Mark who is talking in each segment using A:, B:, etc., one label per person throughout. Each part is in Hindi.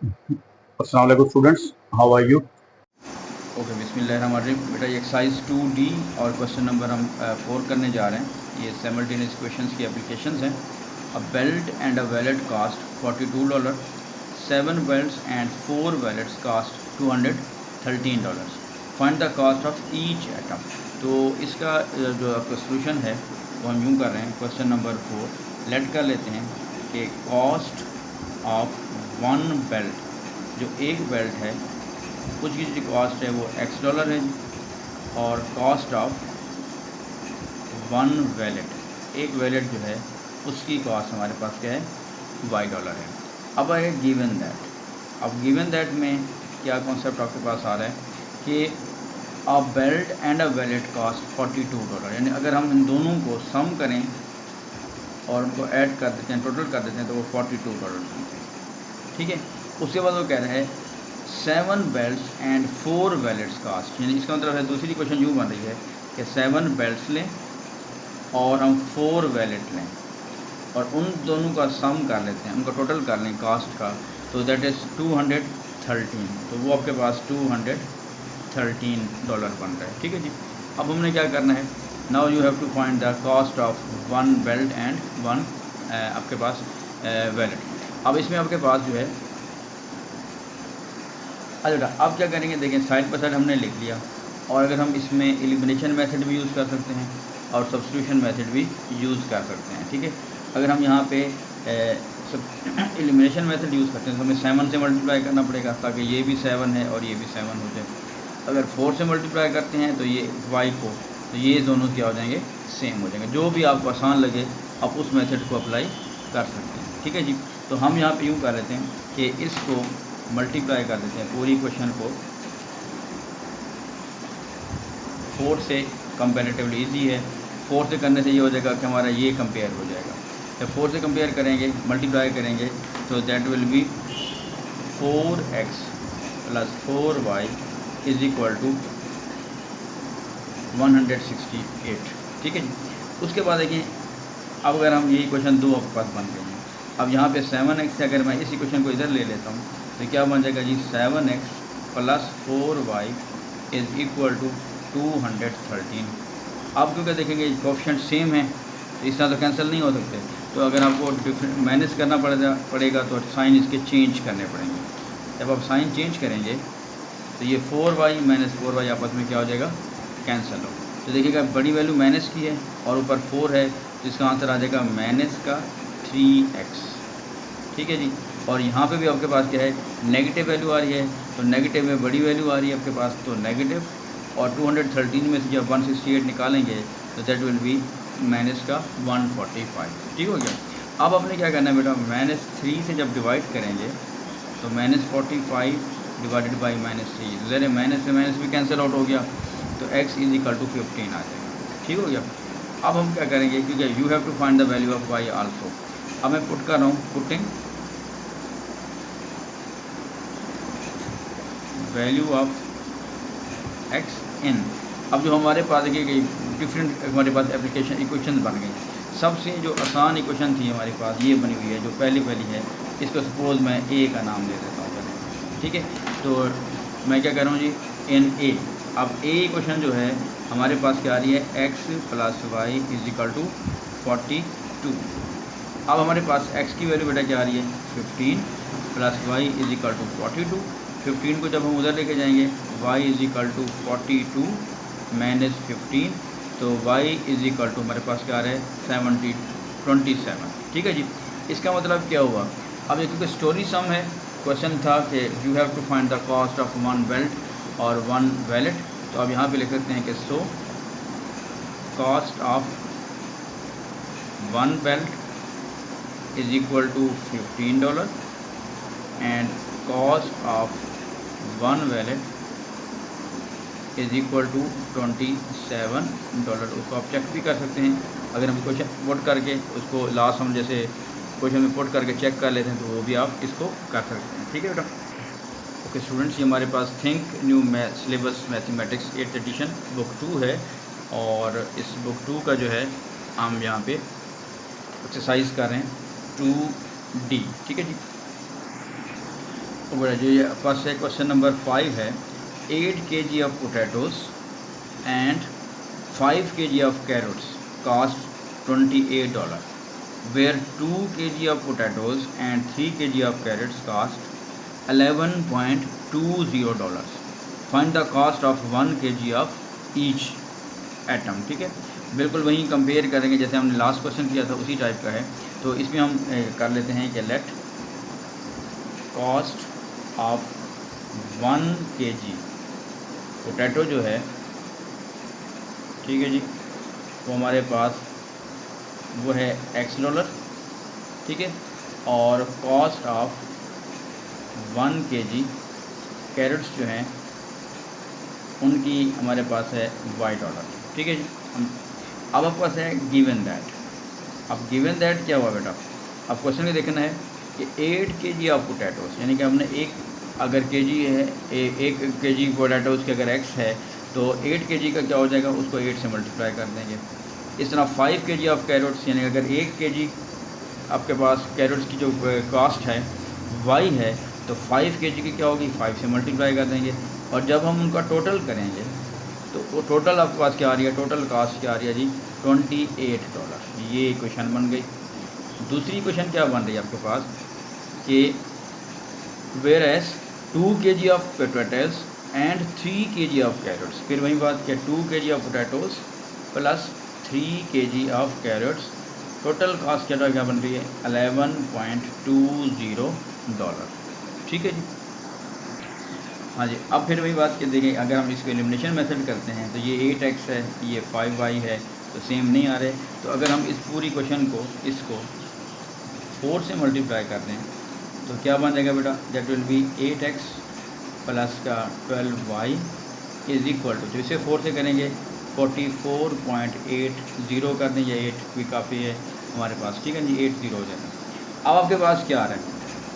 A: अस्सलाम वालेकुम students, how are you?
B: Okay बिस्मिल्लाहिर्रहमानिर्रहीम। बेटा ये एक्सरसाइज 2D और क्वेश्चन नंबर हम 4 करने जा रहे हैं। ये सिमल्टेनियस क्वेश्चंस की एप्लीकेशंस हैं। A belt and a wallet cost $42, 7 belts and 4 wallets cost $213। Find the cost of each item. तो इसका जो आपका सोल्यूशन है वो हम यूँ कर रहे हैं। क्वेश्चन नंबर 4 लेट कर लेते हैं कि कॉस्ट ऑफ वन बेल्ट, जो एक बेल्ट है उसकी जो कॉस्ट है वो $X है, और कॉस्ट ऑफ वन वैलेट, एक वैलेट जो है उसकी कॉस्ट हमारे पास क्या है, $Y है। अब है गिवन दैट। अब गिवन दैट में क्या कॉन्सेप्ट आपके पास आ रहा है कि अ belt and a wallet cost $42, यानी अगर हम इन दोनों को सम करें और उनको ऐड कर देते हैं, टोटल कर देते हैं, तो वो $42 बनते हैं। ठीक है। उसके बाद वो कह रहे हैं 7 बेल्ट्स एंड 4 वैलेट्स कास्ट, यानी इसका मतलब है दूसरी क्वेश्चन यूँ बन रही है कि 7 बेल्ट्स लें और हम 4 वैलेट लें और उन दोनों का सम कर लेते हैं, उनका टोटल कर लें कास्ट का, तो दैट इज़ 213। तो वो आपके पास $213 बन रहा है। ठीक है जी। अब हमने क्या करना है, now you have to find the cost of one belt and one आपके पास वैलेट। अब इसमें आपके पास जो है, अच्छा अब क्या करेंगे, देखें साइड बाई साइड हमने लिख लिया, और अगर हम इसमें एलिमिनेशन मेथड भी यूज़ कर सकते हैं और सब्स्टिट्यूशन मेथड भी यूज़ कर सकते हैं। ठीक है। अगर हम यहाँ पे सब एलिमिनेशन मेथड यूज़ करते हैं तो हमें 7 से मल्टीप्लाई करना पड़ेगा ताकि ये भी 7 है और ये भी 7 हो जाए। अगर 4 से मल्टीप्लाई करते हैं तो ये y को, तो ये दोनों क्या हो जाएंगे, सेम हो जाएंगे। जो भी आपको आसान लगे आप उस मेथड को अप्लाई कर सकते हैं। ठीक है जी। तो हम यहाँ पे यूँ कर लेते हैं कि इसको मल्टीप्लाई कर देते हैं, पूरी क्वेश्चन को 4 से कंपेरेटिवली ईजी है। 4 से करने से ये हो जाएगा कि हमारा ये कंपेयर हो जाएगा। जब 4 से कंपेयर करेंगे, मल्टीप्लाई करेंगे, तो that will be 4x plus 4y is equal to 168। ठीक है जी। उसके बाद देखिए, अब अगर हम ये इक्वेशन 2 आपके पास बन गई है। अब यहाँ पे 7x से अगर मैं इस इक्वेशन को इधर ले लेता हूँ तो क्या बन जाएगा जी, 7x plus 4y is equal to 213। अब क्योंकि देखेंगे कोएफिशिएंट सेम है तो इस तरह तो कैंसिल नहीं हो सकते, तो अगर आपको डिफरेंट माइनस करना पड़ेगा तो साइन इसके चेंज करने पड़ेंगे। जब आप साइन चेंज करेंगे तो ये 4y माइनस 4y आपस में क्या हो जाएगा, कैंसिल हो। तो देखिएगा बड़ी वैल्यू माइनस की है और ऊपर 4 है, तो इसका आंसर आ जाएगा माइनस का 3x। ठीक है जी। और यहाँ पे भी आपके पास क्या है, नेगेटिव वैल्यू आ रही है, तो नेगेटिव में बड़ी वैल्यू आ रही है आपके पास, तो नेगेटिव, और 213 में से जब 168 निकालेंगे तो दैट विल बी माइनस का 145। ठीक हो गया। अब आपने क्या करना है बेटा, -3 से जब डिवाइड करेंगे तो -45 डिवाइडेड बाई -3, ज़रा माइनस से माइनस भी कैंसिल आउट हो गया, तो x इज इक्वल टू 15 आ जाएगा। ठीक हो गया। अब हम क्या करेंगे, क्योंकि you have to find the value of y also. अब मैं पुट कर रहा हूँ, putting value of x in. अब जो हमारे पास देखिए डिफरेंट हमारे पास एप्लीकेशन इक्वेशन बन गई। सबसे जो आसान इक्वेशन थी हमारे पास ये बनी हुई है, जो पहली है, इसको सपोज़ मैं a का नाम दे देता हूँ पहले। ठीक है। तो मैं क्या कर रहा हूँ जी, इन a। अब a इक्वेशन जो है हमारे पास क्या आ रही है, x plus y is equal to 42। अब हमारे पास x की वैल्यू बेटा क्या आ रही है, 15 plus y is equal to 42। 15 को जब हम उधर लेके जाएंगे, y is equal to 42 minus 15, तो y इज इक्वल टू हमारे पास क्या आ रहा है, 27। ठीक है जी। इसका मतलब क्या हुआ, अब ये क्योंकि स्टोरी सम है, क्वेश्चन था कि you have to find the cost of one belt और वन वैलेट, तो अब यहाँ पे लिख सकते हैं कि so cost of one belt is equal to $15 and cost of one wallet is equal to $27। उसको आप चेक भी कर सकते हैं, अगर हम क्वेश्चन पुट करके उसको लास्ट हम जैसे क्वेश्चन में पुट करके चेक कर लेते हैं तो वो भी आप इसको कर सकते हैं। ठीक है बेटा। ओके स्टूडेंट्स, ये हमारे पास think new syllabus mathematics 8th edition book 2 है, और इस बुक 2 का जो है हम यहाँ पे एक्सरसाइज कर रहे हैं 2D। ठीक है जी। जो ये फर्स्ट है क्वेश्चन नंबर 5 है 8 kg of potatoes and 5 kg of carrots cost $28 where 2 kg of potatoes and 3 kg of carrots cost $11.20. Find the cost of 1 kg of each item. ठीक है, बिल्कुल वही कंपेयर करेंगे जैसे हमने लास्ट क्वेश्चन किया था, उसी टाइप का है। तो इसमें हम कर लेते हैं कि let cost of 1 kg potato जो है, ठीक है जी, वो हमारे पास वो है $X, ठीक है, और कॉस्ट ऑफ 1 kg कैरेट्स जो हैं उनकी हमारे पास है $Y, ठीक है जी। अब आपके पास है गिवन दैट। अब गिवन दैट क्या हुआ बेटा, अब क्वेश्चन में देखना है कि 8 kg ऑफ पोटैटोस, यानी कि हमने अगर kg है 1 kg पोटैटोस के अगर X है तो 8 kg का क्या हो जाएगा, उसको 8 से मल्टीप्लाई कर देंगे। इस तरह 5 kg ऑफ कैरेट्स, यानी अगर 1 kg आपके पास कैरेट्स की जो कॉस्ट है Y है तो 5 kg की क्या होगी, 5 से मल्टीप्लाई कर देंगे। और जब हम उनका टोटल करेंगे तो वो टोटल आपके पास क्या आ रही है, टोटल कॉस्ट क्या आ रही है जी, $28। ये इक्वेशन बन गई। दूसरी इक्वेशन क्या बन रही है आपके पास कि whereas 2 kg of potatoes and 3 kg of carrots, फिर वही बात कि 2 kg of potatoes plus 3 kg of carrots, total cost क्या बन रही है, $11.20। ठीक है जी। हाँ जी, अब फिर वही बात कि देखिए अगर हम इसको एलिमिनेशन मेथड करते हैं तो ये 8x है, ये 5y है, तो सेम नहीं आ रहे। तो अगर हम इस पूरी क्वेश्चन को इसको 4 से मल्टीप्लाई कर दें तो क्या बन जाएगा बेटा, that will B 8x plus का 12y इज इक्वल टू, तो इसे 4 से करेंगे 44.80 कर दें, या 8 भी काफ़ी है हमारे पास, ठीक है जी, 80 हो जाएगा। अब आपके पास क्या आ रहा है,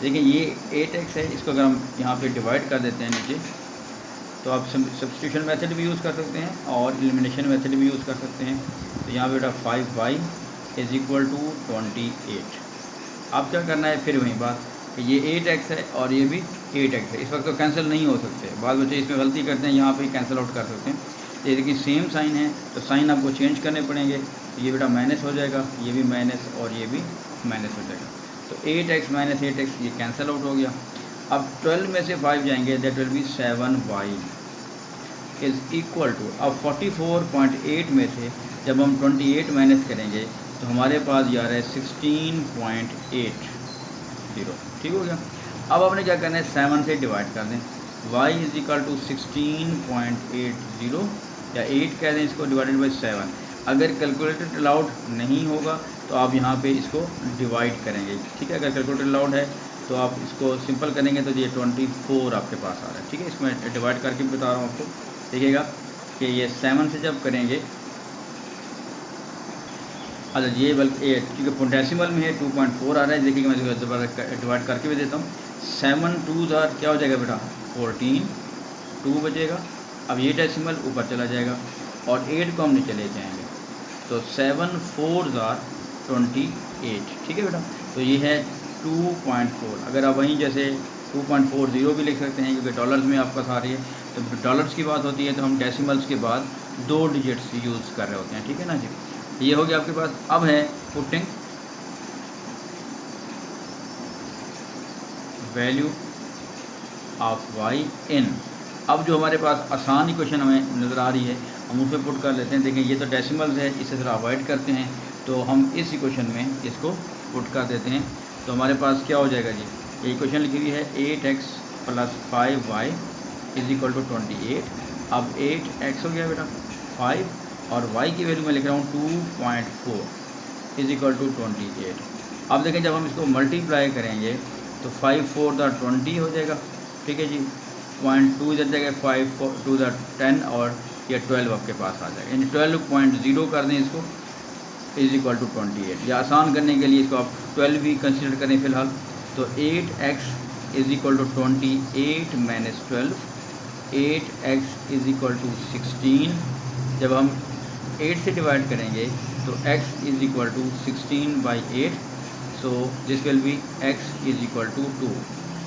B: देखिए ये 8x है, इसको अगर हम यहाँ पे डिवाइड कर देते हैं नीचे, तो आप सब्स्टिट्यूशन मेथड भी यूज़ कर सकते हैं और एलिमिनेशन मेथड भी यूज़ कर सकते हैं। तो यहाँ बेटा 5y इज इक्वल टू 28। अब क्या करना है, फिर वही बात कि ये 8x है और ये भी 8x है, इस वक्त तो कैंसिल नहीं हो सकते, बाद बच्चे इसमें गलती करते हैं, यहाँ पे कैंसिल आउट कर सकते हैं। ये देखिए सेम साइन है तो साइन आपको चेंज करने पड़ेंगे, तो ये बेटा माइनस हो जाएगा, ये भी माइनस और ये भी माइनस हो जाएगा। तो 8x माइनस 8x ये कैंसिल आउट हो गया। अब 12 में से 5 जाएंगे, that will be 7y is equal to, अब 44.8 में से जब हम 28 माइनस करेंगे तो हमारे पास जा रहा है 16.80। ठीक हो गया। अब आपने क्या करना है, 7 से डिवाइड कर दें, y इज इक्वल टू 16.80 या 8 कह दें इसको, डिवाइडेड बाई 7। अगर कैलकुलेटर अलाउड नहीं होगा तो आप यहाँ पे इसको डिवाइड करेंगे, ठीक है। अगर कैलकुलेटर अलाउड है तो आप इसको सिंपल करेंगे तो ये 24 आपके पास आ रहा है, ठीक है। इसमें डिवाइड करके बता रहा हूँ आपको, देखिएगा कि ये 7 से जब करेंगे, अच्छा ये बल्कि ठीक है डेसिमल में है 2.4 आ रहा है, देखिएगा मैं डिवाइड करके भी देता हूँ। 7 2 क्या हो जाएगा बेटा, 14, 2 बचेगा। अब ये डेसिमल ऊपर चला जाएगा और 8 को हम नीचे ले जाएंगे, तो 7 4 28, ठीक है बेटा। तो ये है 2.4। अगर आप वहीं जैसे 2.40 भी लिख सकते हैं क्योंकि डॉलर्स में आपका आ रही है, तो डॉलर्स की बात होती है तो हम डेसिमल्स के बाद 2 डिजिट्स यूज़ कर रहे होते हैं, ठीक है ना जी। ये हो गया आपके पास। अब है पुटिंग वैल्यू ऑफ y इन। अब जो हमारे पास आसान इक्वेशन हमें नज़र आ रही है हम उसमें पुट कर लेते हैं। देखें ये तो डेसिमल्स है, इसे ज़रा अवॉइड करते हैं, तो हम इस इक्वेशन में इसको पुट कर देते हैं। तो हमारे पास क्या हो जाएगा जी, ये इक्वेशन लिखी हुई है 8x plus 5y is equal to 28। अब 8x हो गया बेटा 5 और y की वैल्यू मैं लिख रहा हूँ 2.4 इज इक्वल टू 28। अब देखें जब हम इसको मल्टीप्लाई करेंगे तो 5 4 20 हो जाएगा, ठीक है जी। 0.2 इधर जाएगा, 5 2 10 और ये 12 आपके पास आ जाएगा, यानी 12.0 कर दें इसको इज इक्वल टू 28। या आसान करने के लिए इसको आप 12 भी कंसिडर करें फ़िलहाल, तो 8x is equal to 28 minus 12, 8x is equal to 16। जब हम 8 से डिवाइड करेंगे तो x is equal to 16/8, so this will be x is equal to 2।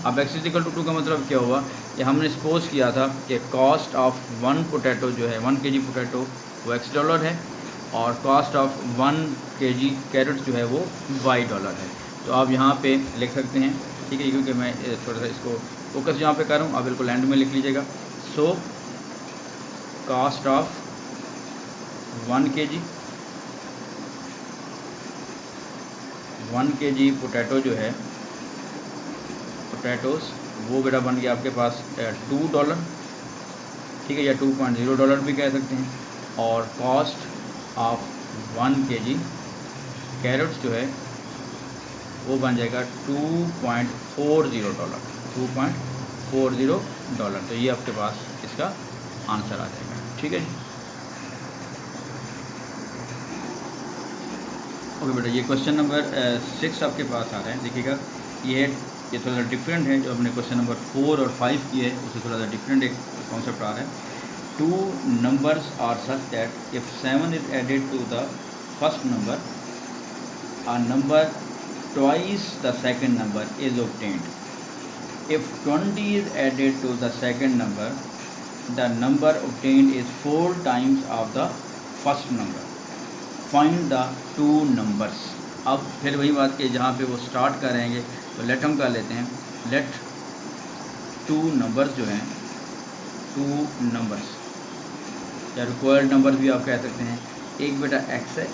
B: अब x इज इक्वल टू 2 का मतलब क्या हुआ कि हमने सपोज किया था कि कॉस्ट ऑफ 1 पोटैटो जो है 1 kg पोटैटो वो $x है और कॉस्ट ऑफ 1 kg कैरेट जो है वो $y है। तो आप यहाँ पे लिख सकते हैं, ठीक है, क्योंकि मैं थोड़ा सा इसको फोकस यहाँ पे कर रहा हूँ, आप बिल्कुल एंड में लिख लीजिएगा। सो कॉस्ट ऑफ 1 kg पोटैटो जो है पोटैटोस वो बेटा बन गया आपके पास $2, ठीक है, या $2.0 भी कह सकते हैं। और कॉस्ट ऑफ 1 kg कैरेट्स जो है वो बन जाएगा $2.40, $2.40। तो ये आपके पास इसका आंसर आ जाएगा, ठीक है जी। ओके बेटा, ये क्वेश्चन नंबर 6 आपके पास आ रहा है, देखिएगा। ये थोड़ा सा डिफरेंट है, जो हमने क्वेश्चन नंबर 4 और 5 किए है उससे थोड़ा सा डिफरेंट एक कॉन्सेप्ट आ रहा है। 2 numbers are such that if 7 is added to the first number, a number twice the second number is obtained. If 20 is added to the second number, the number obtained is 4 times of the first number. Find the 2 numbers. अब फिर वही बात कि जहाँ पे वो स्टार्ट करेंगे तो लेट हम कर लेते हैं, लेट 2 numbers जो हैं 2 numbers या रिक्वायर्ड नंबर भी आप कह सकते हैं, एक बेटा x है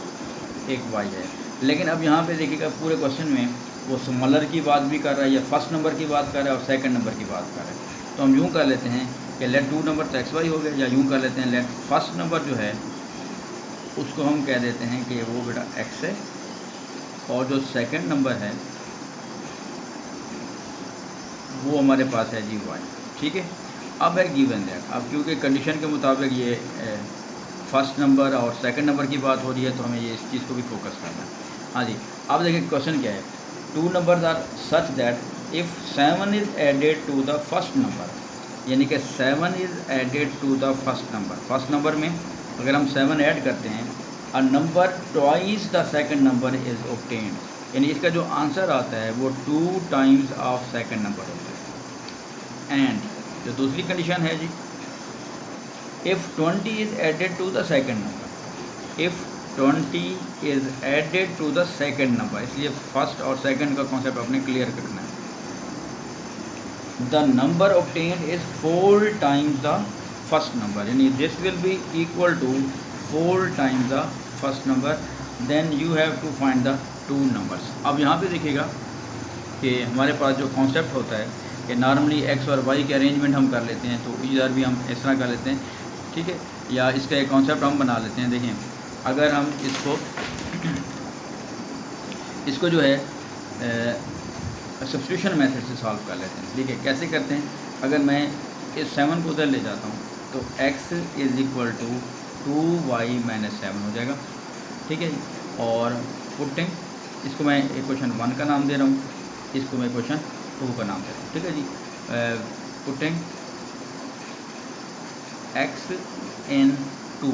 B: एक y है। लेकिन अब यहाँ पे देखिएगा पूरे क्वेश्चन में वो स्मॉलर की बात भी कर रहा है या फर्स्ट नंबर की बात कर रहा है और सेकंड नंबर की बात कर रहा है। तो हम यूँ कर लेते हैं कि लेट 2 नंबर तो xy हो गया, या यूँ कर लेते हैं लेट फर्स्ट नंबर जो है उसको हम कह देते हैं कि वो बेटा x है और जो सेकंड नंबर है वो हमारे पास है जी y, ठीक है। अब है गिवन दैट, अब क्योंकि कंडीशन के मुताबिक ये फर्स्ट नंबर और सेकंड नंबर की बात हो रही है तो हमें ये इस चीज़ को भी फोकस करना है। हाँ जी, अब देखिए क्वेश्चन क्या है। 2 numbers are such that if 7 is added to the first number, यानी कि 7 is added to the first number, first number में अगर हम 7 ऐड करते हैं, a number twice the second number is obtained, यानी इसका जो आंसर आता है वो 2 times ऑफ सेकंड नंबर होता है। एंड जो दूसरी कंडीशन है जी, if 20 is added to the second number, if 20 is added to the second number, इसलिए फर्स्ट और सेकंड का कॉन्सेप्ट आपने क्लियर करना है। The number obtained is 4 times the first number, यानी this will be equal to 4 times the first number, then you have to find the 2 numbers। अब यहाँ पे देखिएगा कि हमारे पास जो कॉन्सेप्ट होता है कि नॉर्मली x और y के अरेंजमेंट हम कर लेते हैं, तो इधर भी हम इस तरह कर लेते हैं, ठीक है, या इसका एक कॉन्सेप्ट हम बना लेते हैं। देखिए अगर हम इसको जो है सब्स्टिट्यूशन मेथड से सॉल्व कर लेते हैं, ठीक है। कैसे करते हैं, अगर मैं इस 7 को उधर ले जाता हूँ तो x is equal to 2y - 7 हो जाएगा, ठीक है। और पुटिंग, इसको मैं इक्वेशन 1 का नाम दे रहा हूँ, इसको मैं इक्वेशन 2 का नाम दे रहा हूँ, ठीक है जी। पुटिंग x इन 2,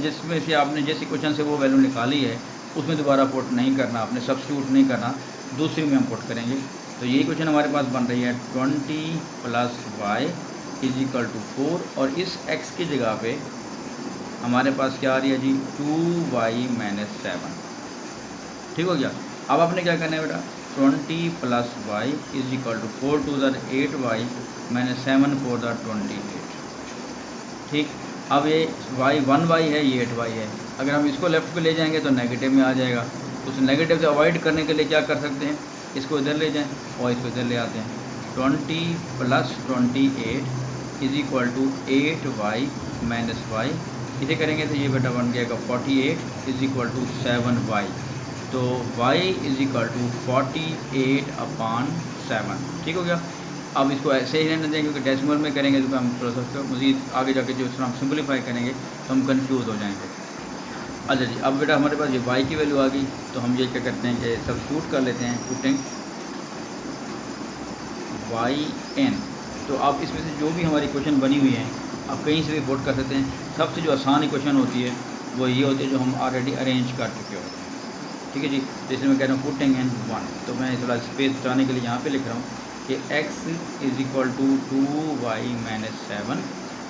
B: जिसमें से आपने जिस इक्वेशन से वो वैल्यू निकाली है उसमें दोबारा पुट नहीं करना, आपने सब्स्टिट्यूट नहीं करना, दूसरी में हम पुट करेंगे। तो ये इक्वेशन हमारे पास बन रही है 20 + y इज इक्वल टू 4, और इस x की जगह पे हमारे पास क्या आ रही है जी 2y - 7, ठीक हो गया। अब आपने क्या करना है बेटा, 20 + y is equal to 4 2 8y - 7 4 28, ठीक। अब ये y 1y है, ये 8y है, अगर हम इसको लेफ़्ट पे ले जाएंगे तो नेगेटिव में आ जाएगा। उस नेगेटिव से अवॉइड करने के लिए क्या कर सकते हैं, इसको इधर ले जाएं और इसको इधर ले आते हैं। 20 + 28 is equal to 8y - y, इसे करेंगे तो ये बेटा बन जाएगा 48 इज इक्वल टू 7y। तो y इज इक्वल टू 48/7, ठीक हो गया। अब इसको ऐसे ही रहने दें क्योंकि डेसिमल में करेंगे तो हम प्रोसेस को मज़ीद आगे जाके जो इसमें हम सिंपलीफाई करेंगे तो हम कंफ्यूज हो जाएंगे। अच्छा जी, अब बेटा हमारे पास ये y की वैल्यू आ गई, तो हम ये क्या करते हैं कि सब्स्टिट्यूट कर लेते हैं, पुटिंग yn। तो अब इसमें से जो भी हमारी इक्वेशन बनी हुई है आप कहीं से भी पुट कर सकते हैं। सबसे जो आसान इक्वेशन होती है वो ये होती है जो हम ऑलरेडी अरेंज कर चुके होते हैं, ठीक है जी। जैसे मैं कह रहा हूँ पुटिंग in 1, तो मैं थोड़ा स्पेस बचाने के लिए यहाँ पे लिख रहा हूँ कि x is equal to 2y minus 7।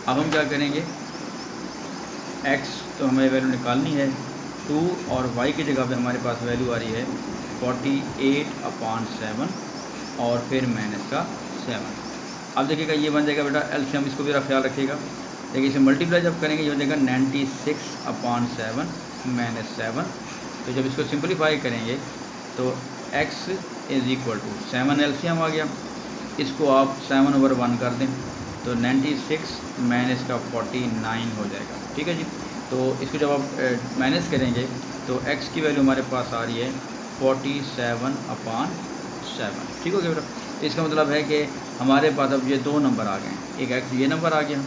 B: अब हम क्या करेंगे, x तो हमें वैल्यू निकालनी है 2 और y की जगह पे हमारे पास वैल्यू आ रही है 48/7 और फिर माइनस का 7। अब देखिएगा ये बन जाएगा बेटा एलसीएम, इसको भी ख्याल रखिएगा। देखिए इसे मल्टीप्लाई जब करेंगे ये हो जाएगा 96/7 माइनस 7। तो जब इसको सिंपलीफाई करेंगे तो x is equal to 7 LCM आ गया, इसको आप 7/1 कर दें तो 96 माइनस का 49 हो जाएगा। ठीक है जी। तो इसको जब आप माइनस करेंगे तो x की वैल्यू हमारे पास आ रही है 47/7। ठीक हो गया बेटा। इसका मतलब है कि हमारे पास अब ये दो नंबर आ गए हैं, एक x ये नंबर आ गया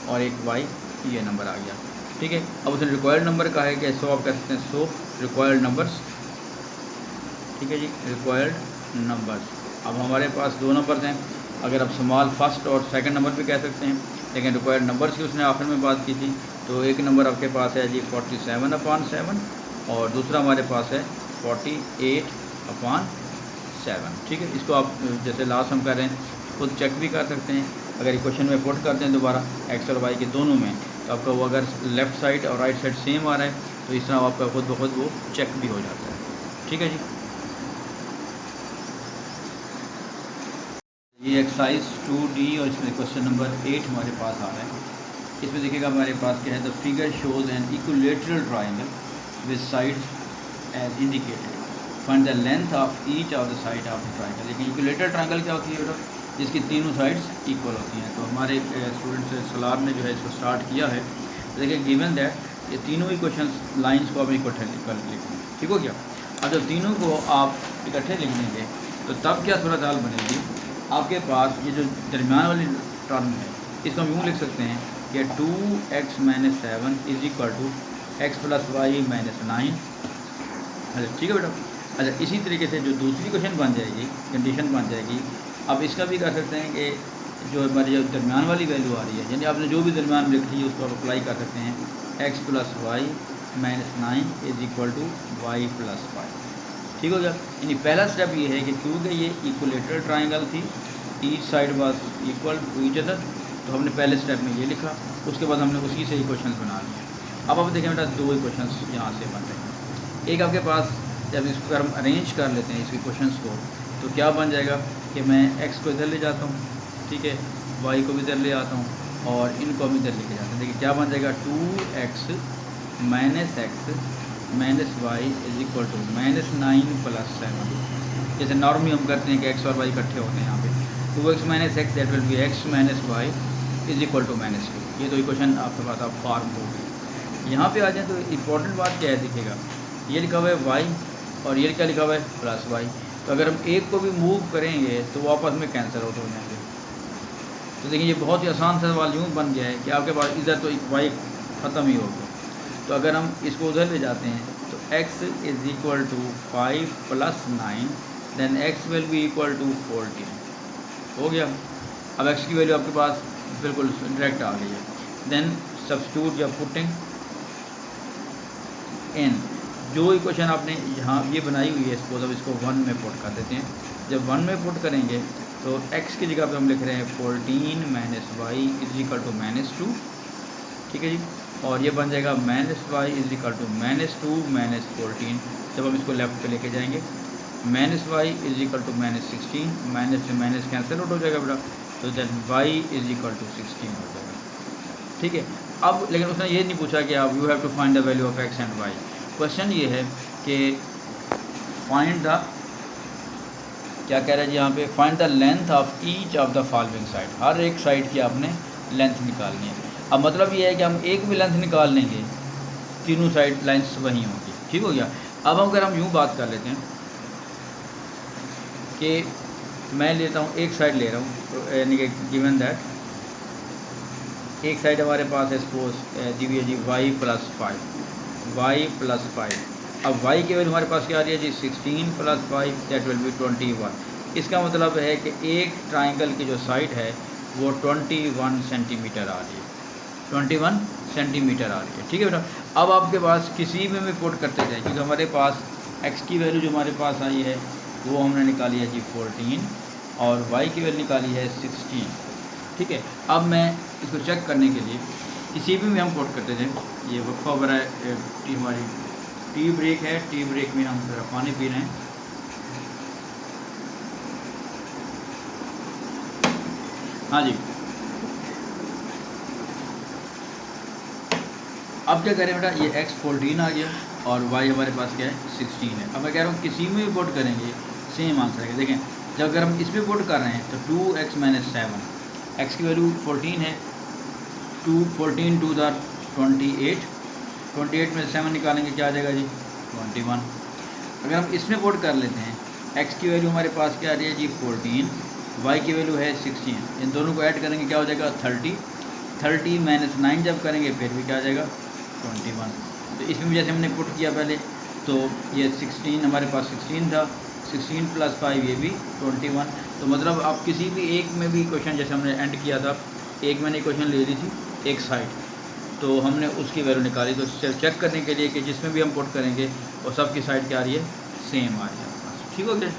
B: और एक y ये नंबर आ गया। ठीक है। अब उसने रिक्वायर्ड नंबर कहा है कि सो आप कह सकते हैं सो रिक्वायर्ड नंबर्स। ठीक है जी, रिक्वायर्ड नंबर्स। अब हमारे पास दो नंबर्स हैं, अगर आप स्मॉल फर्स्ट और सेकंड नंबर भी कह सकते हैं, लेकिन रिक्वायर्ड नंबर्स की उसने आखिर में बात की थी। तो एक नंबर आपके पास है जी 47/7 और दूसरा हमारे पास है 48/7। ठीक है। इसको आप जैसे लास्ट हम कर रहे हैं खुद चेक भी कर सकते हैं। अगर इक्वेशन में पुट करते हैं दोबारा एक्स और वाई के दोनों में, तो आपका वो अगर लेफ़्ट साइड और राइट साइड सेम आ रहा है तो इस तरह आपका खुद ब खुद वो चेक भी हो जाता है। ठीक है जी। ये एक्सरसाइज 2D और इसमें क्वेश्चन नंबर 8 हमारे पास आ रहा है। इसमें देखिएगा हमारे पास क्या है, the figure shows an equilateral triangle with sides as indicated, find the length of each of the side of the triangle. लेकिन इक्विलेटरल ट्राइंगल क्या होती है बेटा, जिसकी तीनों साइड्स इक्वल होती हैं। तो हमारे स्टूडेंट्स सलार ने जो है इसको स्टार्ट किया है। देखिए गिवन दैट ये तीनों इक्वेशन लाइंस को आप इकट्ठे लिखेंगे। ठीक हो गया। अब जब तीनों को आप इकट्ठे लिख लेंगे तो तब क्या सूरत हाल बनेगी, आपके पास ये जो दरमियान वाली टर्म है इसको हम यूँ लिख सकते हैं कि 2x - 7 is equal to x + y - 9। अच्छा ठीक है बेटा। अच्छा इसी तरीके से जो दूसरी क्वेश्चन बन जाएगी, कंडीशन बन जाएगी, अब इसका भी कर सकते हैं कि जो हमारी जो दरमियान वाली वैल्यू आ रही है, यानी आपने जो भी दरमियान लिख ली है उसको आप अप्लाई कर सकते हैं, x + y - 9 is equal to y + 5। ठीक हो गया। यानी पहला स्टेप ये है कि क्योंकि ये इक्विलेटरल ट्राइंगल थी, each side was equal to each other, तो हमने पहले स्टेप में ये लिखा, उसके बाद हमने उसी से इक्वेशन बना लिया। अब आप देखें बेटा दो इक्वेशन यहाँ से बन रहे हैं। एक आपके पास जब इसको हम अरेंज कर लेते हैं इस इक्वेशंस को, तो क्या बन जाएगा कि मैं x को इधर ले जाता हूँ, ठीक है, y को भी इधर ले आता हूँ और इनको भी इधर लेके जाते हैं। देखिए क्या बन जाएगा, 2x - x - y is equal to -9 + 7। जैसे नॉर्मली हम करते हैं कि x और y इकट्ठे होते हैं यहाँ पे, 2x - x that will be x - y is equal to -2। ये तो इक्वेशन आपके पास आप फॉर्म हो गई। यहाँ पे आ जाए तो इम्पोर्टेंट बात क्या है, देखिएगा ये लिखा हुआ है y और ये क्या लिखा हुआ है +y। तो अगर हम एक को भी मूव करेंगे तो वो आपस में कैंसिल आउट हो जाएंगे। तो देखिए ये बहुत ही आसान सा सवाल यूँ बन गया है कि आपके पास इधर तो y ख़त्म ही हो गया। तो अगर हम इसको उधर ले जाते हैं तो x is equal to 5 + 9 then x will be equal to 14 हो गया। अब x की वैल्यू आपके पास बिल्कुल डायरेक्ट आ गई है। देन सब्स्टिट्यूट या पुटिंग इन जो इक्वेशन आपने यहाँ ये बनाई हुई है, सपोज अब इसको 1 में पुट कर देते हैं। जब 1 में पुट करेंगे तो x की जगह पे हम लिख रहे हैं 14 - y इज़ इक्वल टू -2। ठीक है जी। और ये बन जाएगा -y इज़ इक्वल टू -2 - 14। जब हम इसको लेफ्ट पे लेके जाएंगे -y is equal to -16, minus से माइनस कैंसिल आउट हो जाएगा बेटा, तो then y is equal to 16 हो जाएगा। ठीक है। अब लेकिन उसने ये नहीं पूछा कि आप you have to find the value of x and y। Question ये है कि फाइंड द, क्या कह रहा है जी यहाँ पे, find the length of each of the following side. हर एक साइड की आपने लेंथ निकालनी है। अब मतलब ये है कि हम एक भी लेंथ निकाल लेंगे तीनों साइड लेंथ्स वही होंगी। ठीक हो गया। अब अगर हम यूँ बात कर लेते हैं कि मैं लेता हूँ एक साइड ले रहा हूँ, तो यानी कि गिवन दैट एक साइड हमारे पास है सपोज दी हुई है जी y + 5, y + 5। अब y की वैल्यू हमारे पास क्या आ रही है जी 16 + 5 दैट विल बी 21। इसका मतलब है कि एक ट्राइंगल की जो साइड है वो 21 सेंटीमीटर आ रही है, 21 सेंटीमीटर आ रही है। ठीक है बेटा। अब आपके पास किसी में भी पुट करते जाए, क्योंकि हमारे पास x की वैल्यू जो हमारे पास आई है वो हमने निकाली है जी 14, और y की वैल्यू निकाली है 16। ठीक है, अब मैं इसको चेक करने के लिए किसी भी हम पुट करते थे, ये वक्फा बराए हमारी टी ब्रेक है, टी ब्रेक में हम थोड़ा पानी पी रहे हैं। हाँ जी, अब क्या करें बेटा, ये x 14 आ गया और y हमारे पास क्या है 16 है। अब मैं कह रहा हूँ किसी में भी पुट करेंगे सेम आंसर है। देखें, जब अगर हम इसमें पुट कर रहे हैं तो 2x - 7, x की वैल्यू 14 है, 14 2 द 28, 28 में 7 निकालेंगे क्या आ जाएगा जी 21। अगर हम इसमें पुट कर लेते हैं, x की वैल्यू हमारे पास क्या आ रही है जी 14, y की वैल्यू है 16, इन दोनों को ऐड करेंगे क्या हो जाएगा 30, 30 - 9 जब करेंगे फिर भी क्या आ जाएगा 21। तो इसमें जैसे हमने पुट किया पहले, तो ये 16 हमारे पास 16 था, 16 + 5 ये भी 21। तो मतलब आप किसी भी एक में भी क्वेश्चन, जैसे हमने एंड किया था, एक मैंने क्वेश्चन ले ली थी एक साइड, तो हमने उसकी वैल्यू निकाली। तो चेक करने के लिए कि जिसमें भी हम पुट करेंगे और सबकी साइड क्या आ रही है सेम आ रही है। ठीक हो गया।